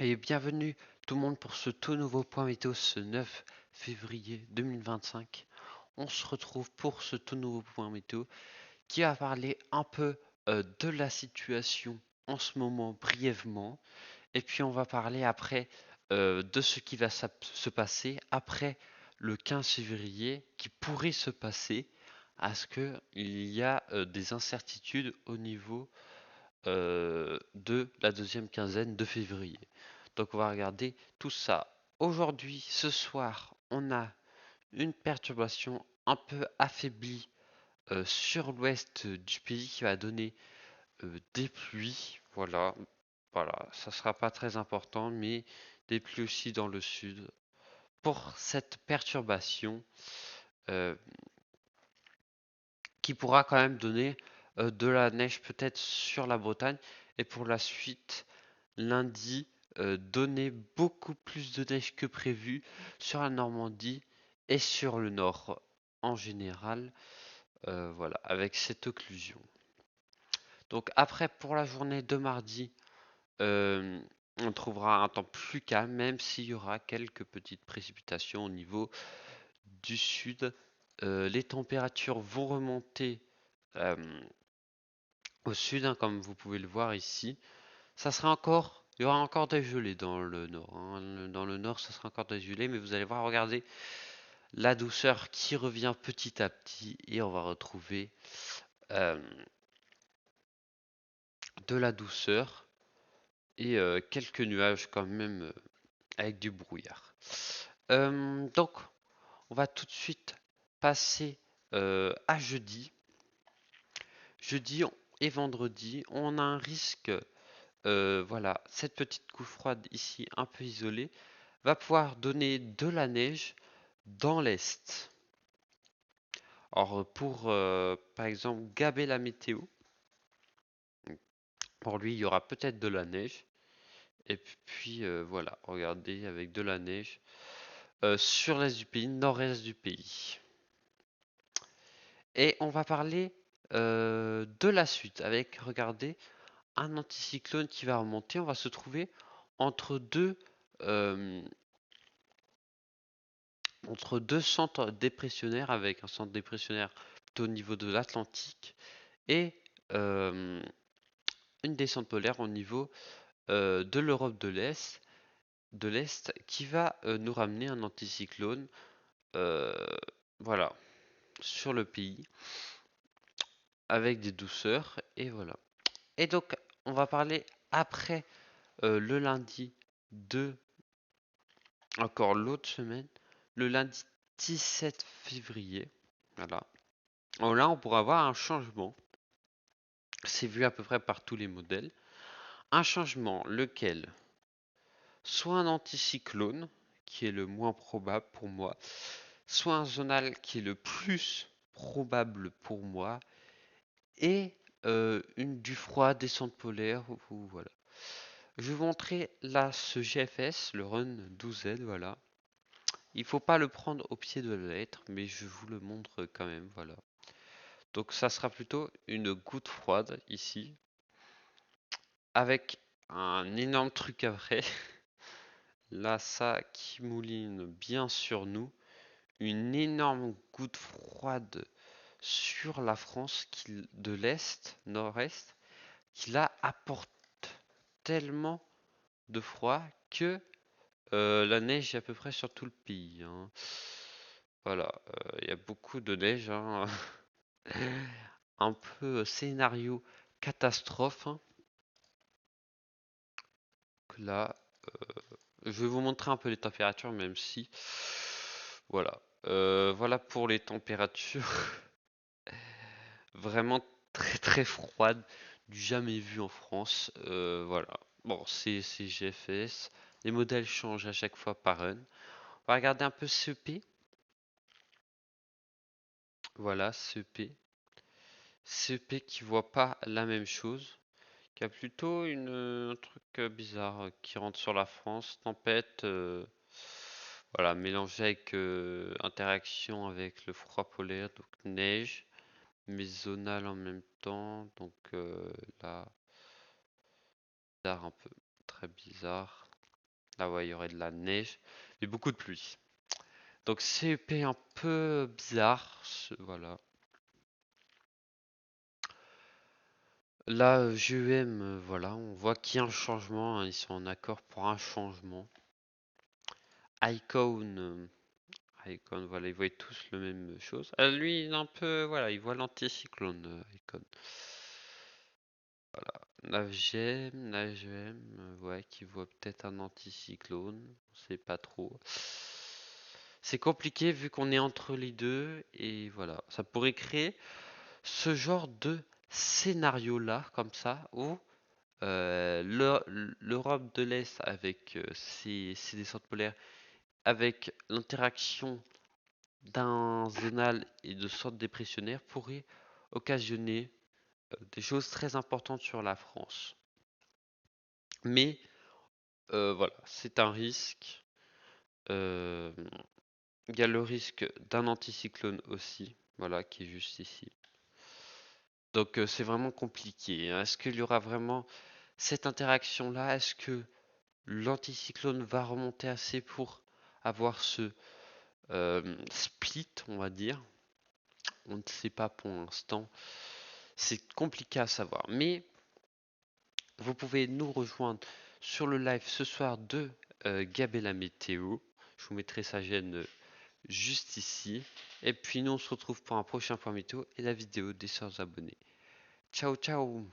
Et bienvenue tout le monde pour ce tout nouveau point météo ce 9 février 2025. On se retrouve pour ce tout nouveau point météo qui va parler un peu de la situation en ce moment brièvement. Et puis on va parler après de ce qui va se passer après le 15 février qui pourrait se passer à ce qu'il y a des incertitudes au niveau de la deuxième quinzaine de février. Donc on va regarder tout ça. Aujourd'hui, ce soir, on a une perturbation un peu affaiblie sur l'ouest du pays qui va donner des pluies. Voilà, ça sera pas très important, mais des pluies aussi dans le sud. Pour cette perturbation euh, qui pourra quand même donner de la neige peut-être sur la Bretagne et pour la suite lundi donner beaucoup plus de neige que prévu sur la Normandie et sur le nord en général. Voilà, avec cette occlusion. Donc après, pour la journée de mardi, euh, on trouvera un temps plus calme, même s'il y aura quelques petites précipitations au niveau du sud. Les températures vont remonter euh, au sud, hein, comme vous pouvez le voir ici. Il y aura encore des gelées dans le nord, hein. Dans le nord, ça sera encore des gelées, mais vous allez voir, regardez la douceur qui revient petit à petit et on va retrouver euh, de la douceur et quelques nuages quand même avec du brouillard. Donc, on va tout de suite passer à jeudi. Jeudi et vendredi, on a un risque, voilà, cette petite couche froide ici, un peu isolée, va pouvoir donner de la neige dans l'est. Alors pour par exemple gaber la météo, pour lui il y aura peut-être de la neige. Et puis voilà, regardez avec de la neige sur l'est du pays, nord-est du pays. Et on va parler de la suite avec, regardez, un anticyclone qui va remonter. On va se trouver entre deux, euh, entre deux centres dépressionnaires avec un centre dépressionnaire plutôt au niveau de l'Atlantique et euh, une descente polaire au niveau de l'Europe de l'Est qui va nous ramener un anticyclone euh, voilà, sur le pays avec des douceurs et voilà. Et donc on va parler après le lundi de encore l'autre semaine, le lundi 17 février. Voilà. Alors là on pourra avoir un changement. C'est vu à peu près par tous les modèles. Un changement lequel soit un anticyclone qui est le moins probable pour moi, soit un zonal qui est le plus probable pour moi, et du froid, descente polaire, ou voilà. Je vais vous montrer là ce GFS, le Run 12Z, voilà. Il faut pas le prendre au pied de la lettre, mais je vous le montre quand même, voilà. Donc ça sera plutôt une goutte froide ici, avec un énorme truc après. Là, ça qui mouline bien sur nous. Une énorme goutte froide sur la France de l'Est, nord-est, qui là apporte tellement de froid que la neige est à peu près sur tout le pays, hein. Voilà, il y a beaucoup de neige, hein. Un peu scénario catastrophe, hein. Là, je vais vous montrer un peu les températures, même si, voilà, voilà pour les températures vraiment très très froides, du jamais vu en France. Voilà. Bon, c'est GFS. Les modèles changent à chaque fois par run. On va regarder un peu CEP. Voilà, CEP. CEP qui voit pas la même chose, qui a plutôt un truc bizarre qui rentre sur la France. Tempête, voilà, mélangé avec interaction avec le froid polaire, donc neige, mais zonal en même temps. Donc là, bizarre un peu, très bizarre. Là où il y aurait de la neige, mais beaucoup de pluie. Donc CEP un peu bizarre, voilà. Là, GEM, voilà, on voit qu'il y a un changement, hein, ils sont en accord pour un changement. Icon, Icon, voilà, ils voient tous la même chose. Lui, il est un peu, voilà, il voit l'anticyclone, Icon. Nagem, ouais, qui voit peut-être un anticyclone, on sait pas trop. C'est compliqué vu qu'on est entre les deux, et voilà, ça pourrait créer ce genre de scénario-là, comme ça, où l'Europe de l'Est avec ses descentes polaires, avec l'interaction d'un zonal et de sortes dépressionnaires pourrait occasionner des choses très importantes sur la France. Mais voilà, c'est un risque. Euh, Il y a le risque d'un anticyclone aussi, voilà, qui est juste ici. Donc c'est vraiment compliqué, hein. Est-ce qu'il y aura vraiment cette interaction-là? Est-ce que l'anticyclone va remonter assez pour avoir ce split, on va dire? On ne sait pas pour l'instant. C'est compliqué à savoir. Mais vous pouvez nous rejoindre sur le live ce soir de Gabella Météo. Je vous mettrai sa chaîne juste ici. Et puis nous on se retrouve pour un prochain point météo et la vidéo des 100 abonnés. Ciao ciao.